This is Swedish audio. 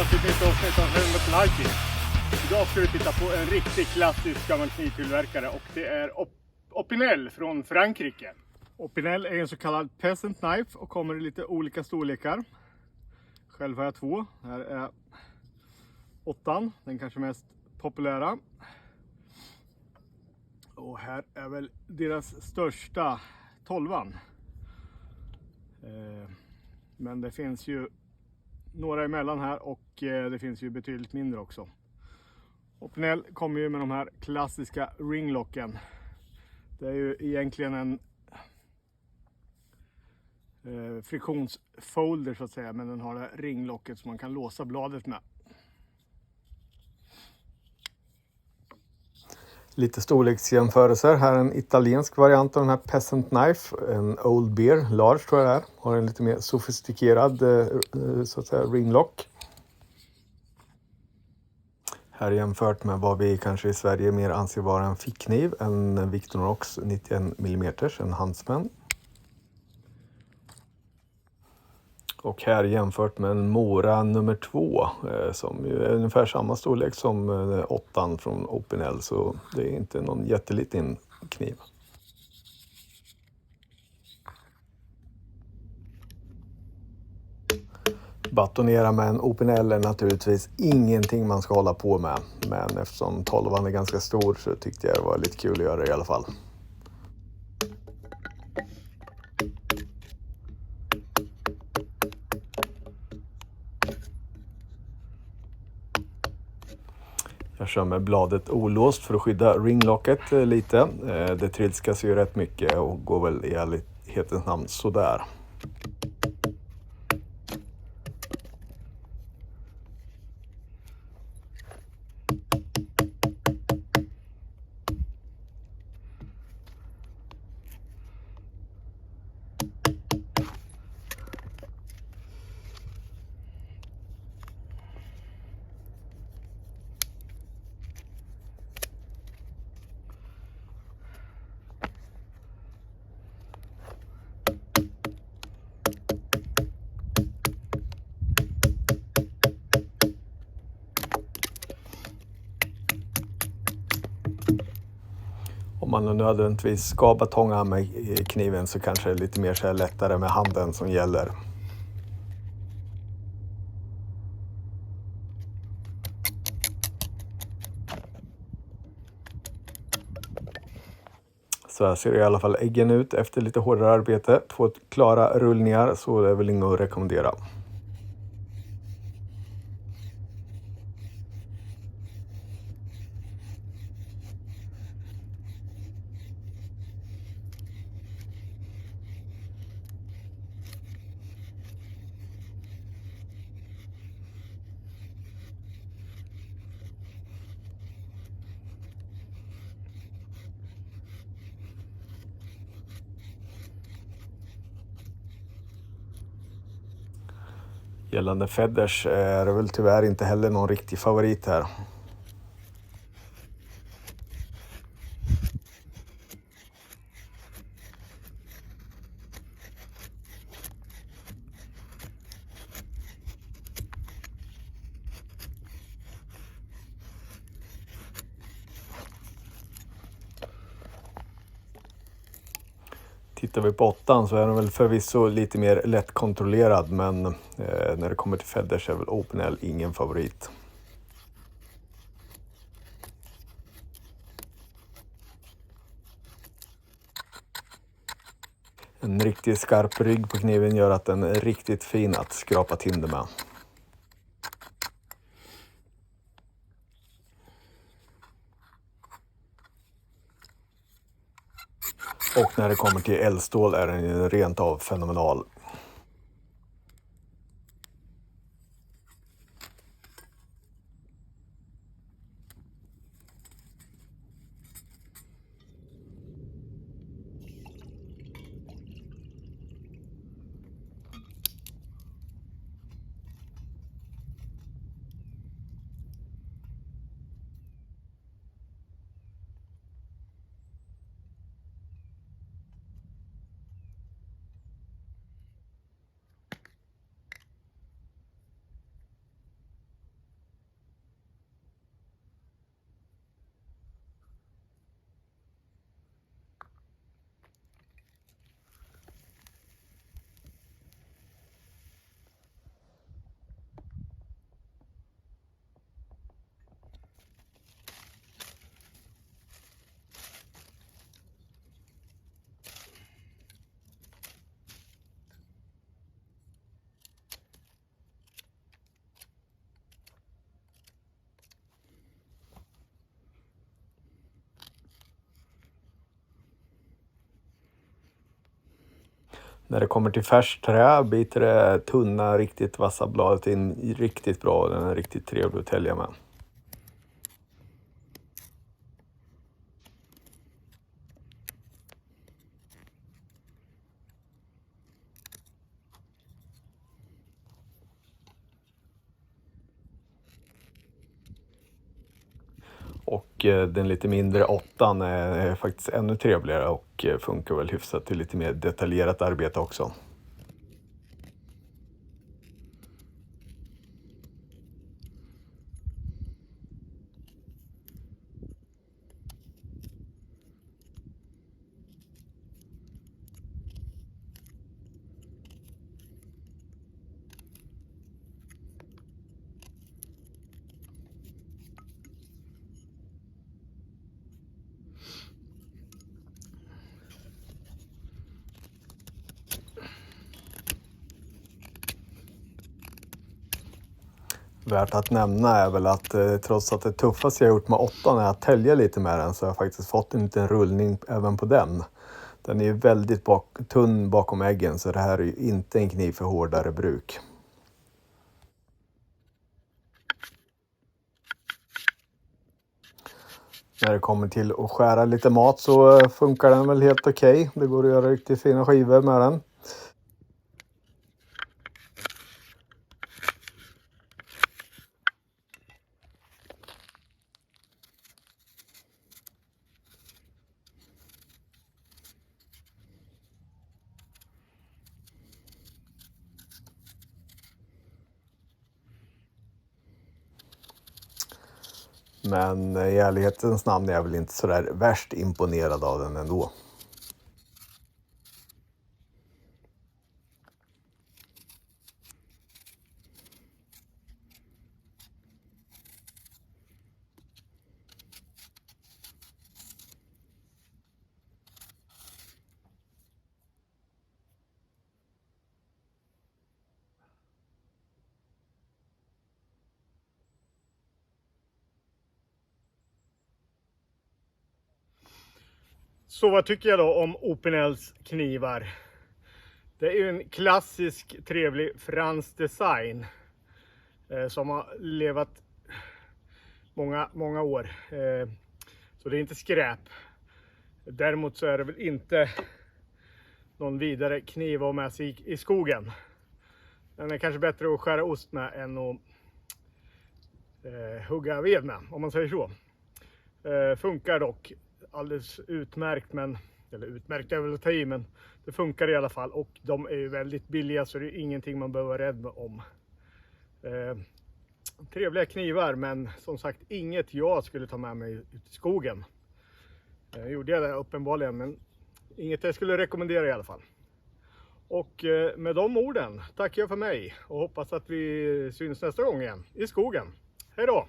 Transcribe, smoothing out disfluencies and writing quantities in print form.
välkomna till ett nytt avsnitt av Helmet Liking. Idag ska vi titta på en riktigt klassisk gammal knivtillverkare och det är Opinel från Frankrike. Opinel är en så kallad peasant knife och kommer i lite olika storlekar. Själv har jag två. Här är 8, den kanske mest populära. Och här är väl deras största 12. Men det finns ju några emellan här och det finns ju betydligt mindre också. Opinel kommer ju med de här klassiska ringlocken. Det är ju egentligen en friktionsfolder så att säga, men den har det ringlocket som man kan låsa bladet med. Lite storleksjämförelser. Här är en italiensk variant av den här Peasant Knife. En Old Bear, large tror jag det är. Har en lite mer sofistikerad så att säga ringlock. Här jämfört med vad vi kanske i Sverige mer anser vara en fickkniv. En Victorinox 91 mm, en Huntsman. Och här jämfört med en Mora nummer 2 som ju är ungefär samma storlek som 8 från Opinel, så det är inte någon jätteliten kniv. Batonera med en Opinel är naturligtvis ingenting man ska hålla på med, men eftersom 12 är ganska stor så tyckte jag det var lite kul att göra det i alla fall. Jag kör med bladet olåst för att skydda ringlocket lite. Det trilskas ju rätt mycket och går väl i ärlighetens namn sådär. Om man nödvändigtvis ska batonga med kniven så kanske det är lite mer så här lättare med handen som gäller. Så här ser i alla fall äggen ut efter lite hårdare arbete. 2 klara rullningar, så det är väl inget att rekommendera. Gällande feathers är det väl tyvärr inte heller någon riktig favorit här. Tittar vi på 8 så är den väl förvisso lite mer lättkontrollerad, men när det kommer till feathers är väl Opinel ingen favorit. En riktigt skarp rygg på kniven gör att den är riktigt fin att skrapa tinder med. Och när det kommer till eldstål är den ju rent av fenomenal. När det kommer till färskt trä biter det tunna, riktigt vassa bladet in riktigt bra. Den är riktigt trevlig att tälja med. Och den lite mindre 8:an är faktiskt ännu trevligare och funkar väl hyfsat till lite mer detaljerat arbete också. Värt att nämna är väl att trots att det tuffaste jag gjort med 8:an är att tälja lite med den, så har jag faktiskt fått en liten rullning även på den. Den är ju väldigt tunn bakom äggen, så det här är ju inte en kniv för hårdare bruk. När det kommer till att skära lite mat så funkar den väl helt okej. Det går att göra riktigt fina skivor med den. Men i ärlighetens namn är jag väl inte sådär värst imponerad av den ändå. Så vad tycker jag då om Opinels knivar? Det är ju en klassisk trevlig fransk design som har levat många år. Så det är inte skräp. Däremot så är det väl inte någon vidare kniv att ha med sig i skogen. Den är kanske bättre att skära ost med än att hugga ved med, om man säger så. Funkar dock alldeles utmärkt, eller utmärkt är väl att ta i, men det funkar i alla fall, och de är ju väldigt billiga, så det är ingenting man behöver vara rädd om. Trevliga knivar, men som sagt inget jag skulle ta med mig ut i skogen. Gjorde jag det uppenbarligen, men inget jag skulle rekommendera i alla fall. Och med de orden tackar jag för mig och hoppas att vi syns nästa gång igen i skogen. Hej då!